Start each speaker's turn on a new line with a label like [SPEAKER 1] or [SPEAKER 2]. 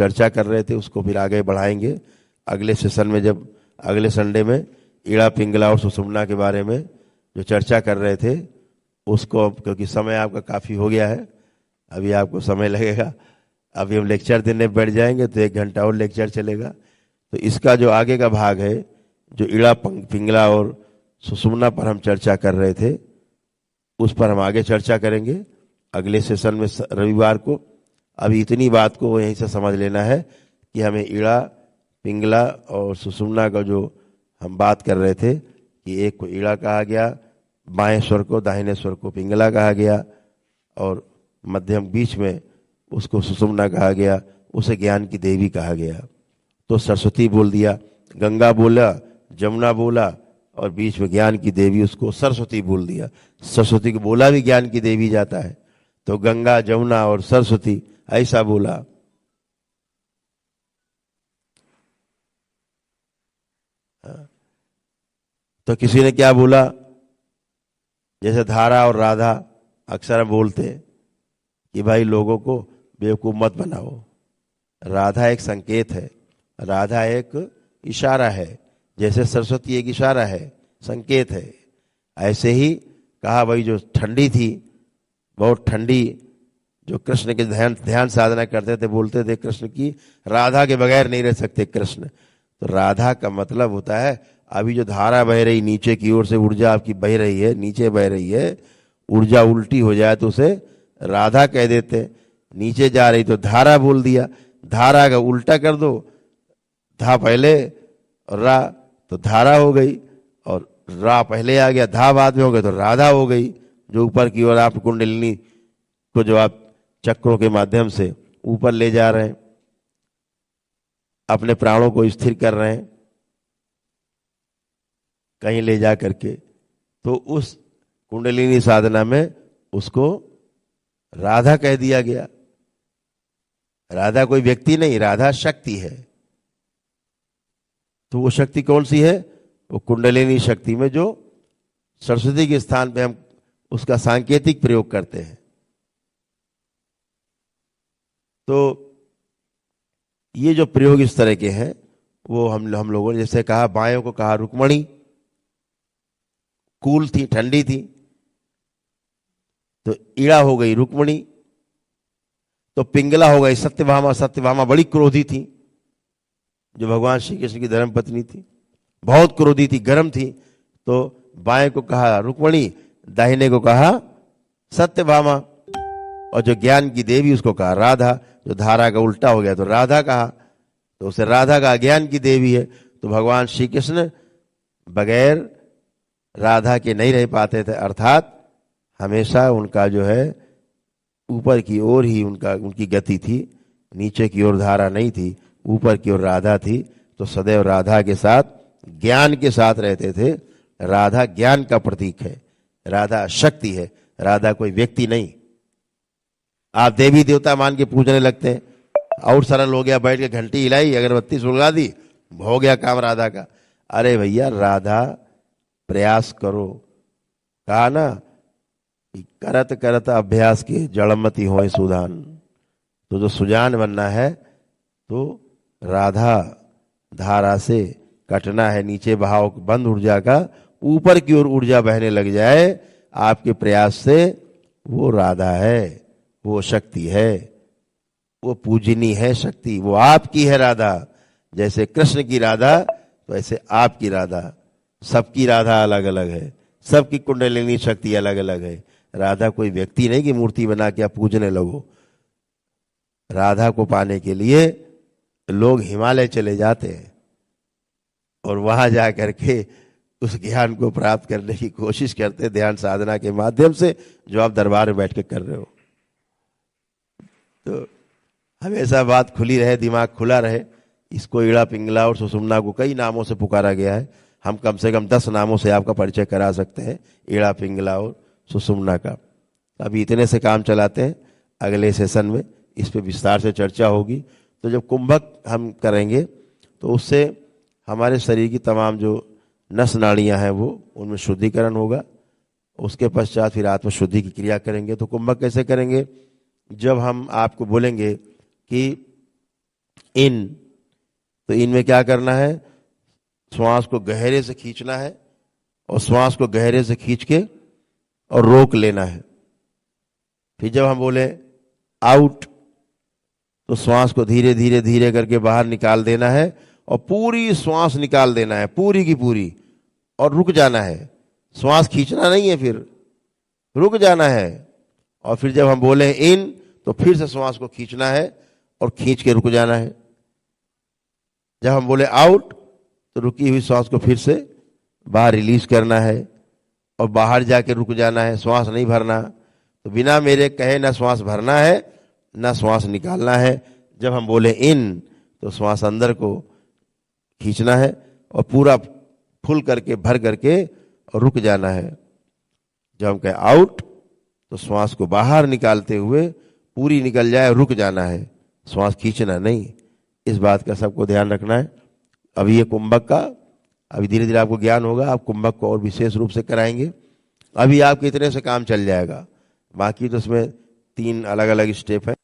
[SPEAKER 1] चर्चा कर रहे थे उसको फिर आगे बढ़ाएंगे अगले सेशन में, जब अगले संडे में ईड़ा पिंगला और सुषुम्ना के बारे में जो चर्चा कर रहे थे उसको, अब क्योंकि समय आपका काफ़ी हो गया है, अभी आपको समय लगेगा। अभी हम लेक्चर देने बैठ जाएंगे तो 1 घंटा और लेक्चर चलेगा। तो इसका जो आगे का भाग है, जो ईड़ा पिंगला और सुषुम्ना पर हम चर्चा कर रहे थे, उस पर हम आगे चर्चा करेंगे अगले सेशन में रविवार को। अभी इतनी बात को यहीं से समझ लेना है कि हमें ईड़ा पिंगला और सुषुम्ना का जो हम बात कर रहे थे कि एक को ईड़ा कहा गया, बाएं स्वर को, दाहिने स्वर को पिंगला कहा गया, और मध्यम बीच में उसको सुषुम्ना कहा गया, उसे ज्ञान की देवी कहा गया। तो सरस्वती बोल दिया, गंगा बोला, जमुना बोला, और बीच में ज्ञान की देवी, उसको सरस्वती बोल दिया। सरस्वती को बोला भी ज्ञान की देवी जाता है, तो गंगा, जमुना और सरस्वती ऐसा बोला। तो किसी ने क्या बोला, जैसे धारा और राधा अक्सर हम बोलते हैं कि भाई लोगों को बेवकूफ मत बनाओ। राधा एक संकेत है, राधा एक इशारा है, जैसे सरस्वती एक इशारा है, संकेत है। ऐसे ही कहा भाई जो ठंडी थी, बहुत ठंडी, जो कृष्ण के ध्यान साधना करते थे, बोलते थे कृष्ण की राधा के बगैर नहीं रह सकते कृष्ण। तो राधा का मतलब होता है अभी जो धारा बह रही नीचे की ओर से, ऊर्जा आपकी बह रही है, नीचे बह रही है, ऊर्जा उल्टी हो जाए तो उसे राधा कह देते। नीचे जा रही तो धारा बोल दिया, धारा का उल्टा कर दो, धा पहले और रा तो धारा हो गई, और रा पहले आ गया, धा बाद में हो गई तो राधा हो गई। जो ऊपर की ओर आप कुंडलिनी को जो आप चक्रों के माध्यम से ऊपर ले जा रहे हैं, अपने प्राणों को स्थिर कर रहे हैं कहीं ले जा करके, तो उस कुंडलिनी साधना में उसको राधा कह दिया गया। राधा कोई व्यक्ति नहीं, राधा शक्ति है। तो वो शक्ति कौन सी है, वो कुंडलिनी शक्ति में जो सरस्वती के स्थान पे हम उसका सांकेतिक प्रयोग करते हैं। तो ये जो प्रयोग इस तरह के हैं वो हम लोगों ने जैसे कहा, बायों को कहा रुक्मणी, कूल थी, ठंडी थी, तो ईड़ा हो गई रुक्मणी। तो पिंगला हो गई सत्यभामा, सत्यभामा बड़ी क्रोधी थी, जो भगवान श्री कृष्ण की धर्म पत्नी थी, बहुत क्रोधी थी, गर्म थी। तो बाएं को कहा रुक्मणी, दाहिने को कहा सत्यभामा, और जो ज्ञान की देवी उसको कहा राधा। जो धारा का उल्टा हो गया तो राधा कहा, तो उसे राधा का ज्ञान की देवी है। तो भगवान श्री कृष्ण बगैर राधा के नहीं रह पाते थे, अर्थात हमेशा उनका जो है ऊपर की ओर ही उनकी गति थी, नीचे की ओर धारा नहीं थी, ऊपर की ओर राधा थी। तो सदैव राधा के साथ, ज्ञान के साथ रहते थे। राधा ज्ञान का प्रतीक है, राधा शक्ति है, राधा कोई व्यक्ति नहीं। आप देवी देवता मान के पूजने लगते हैं, और सरल हो गया, बैठ के घंटी हिलाई, अगरबत्ती सुलगा दी, हो गया काम राधा का। अरे भैया, राधा प्रयास करो, कहा ना कि करत करत अभ्यास के जड़मती होए सुधान। तो जो सुजान बनना है तो राधा धारा से कटना है, नीचे बहाव बंद ऊर्जा का, ऊपर की ओर ऊर्जा बहने लग जाए आपके प्रयास से। वो राधा है, वो शक्ति है, वो पूजनी है शक्ति, वो आपकी है राधा। जैसे कृष्ण की राधा तो ऐसे आपकी राधा। सबकी राधा अलग अलग है, सबकी कुंडलिनी शक्ति अलग अलग है। राधा कोई व्यक्ति नहीं कि मूर्ति बना के आप पूजने लगो। राधा को पाने के लिए लोग हिमालय चले जाते हैं और वहां जा करके उस ज्ञान को प्राप्त करने की कोशिश करते हैं ध्यान साधना के माध्यम से, जो आप दरबार में बैठ के कर रहे हो। तो हमेशा बात खुली रहे, दिमाग खुला रहे। इसको ईड़ा पिंगला और सुषुम्ना को कई नामों से पुकारा गया है। हम कम से कम 10 नामों से आपका परिचय करा सकते हैं ईड़ा पिंगला और सुषुम्ना का। अभी इतने से काम चलाते हैं, अगले सेशन में इस पे विस्तार से चर्चा होगी। तो जब कुंभक हम करेंगे तो उससे हमारे शरीर की तमाम जो नस नाड़ियां हैं वो उनमें शुद्धिकरण होगा। उसके पश्चात फिर आत्म शुद्धि की क्रिया करेंगे। तो कुंभक कैसे करेंगे, जब हम आपको बोलेंगे कि इन। तो इनमें क्या करना है, श्वास को गहरे से खींचना है और श्वास को गहरे से खींच के और रोक लेना है। फिर जब हम बोले आउट तो श्वास को धीरे धीरे धीरे करके बाहर निकाल देना है और पूरी श्वास निकाल देना है, पूरी की पूरी, और रुक जाना है। श्वास खींचना नहीं है, फिर रुक जाना है। और फिर जब हम बोले इन तो फिर से श्वास को खींचना है और खींच के रुक जाना है। जब हम बोले आउट तो रुकी हुई श्वास को फिर से बाहर रिलीज करना है और बाहर जाके रुक जाना है, श्वास नहीं भरना। तो बिना मेरे कहे ना श्वास भरना है ना श्वास निकालना है। जब हम बोले इन तो श्वास अंदर को खींचना है और पूरा फुल करके भर करके और रुक जाना है। जब हम कहें आउट तो श्वास को बाहर निकालते हुए पूरी निकल जाए, रुक जाना है, श्वास खींचना नहीं। इस बात का सबको ध्यान रखना है। अभी ये कुंभक का अभी धीरे धीरे आपको ज्ञान होगा, आप कुंभक को और विशेष रूप से कराएंगे। अभी आपके इतने से काम चल जाएगा, बाकी तो इसमें 3 अलग अलग स्टेप है।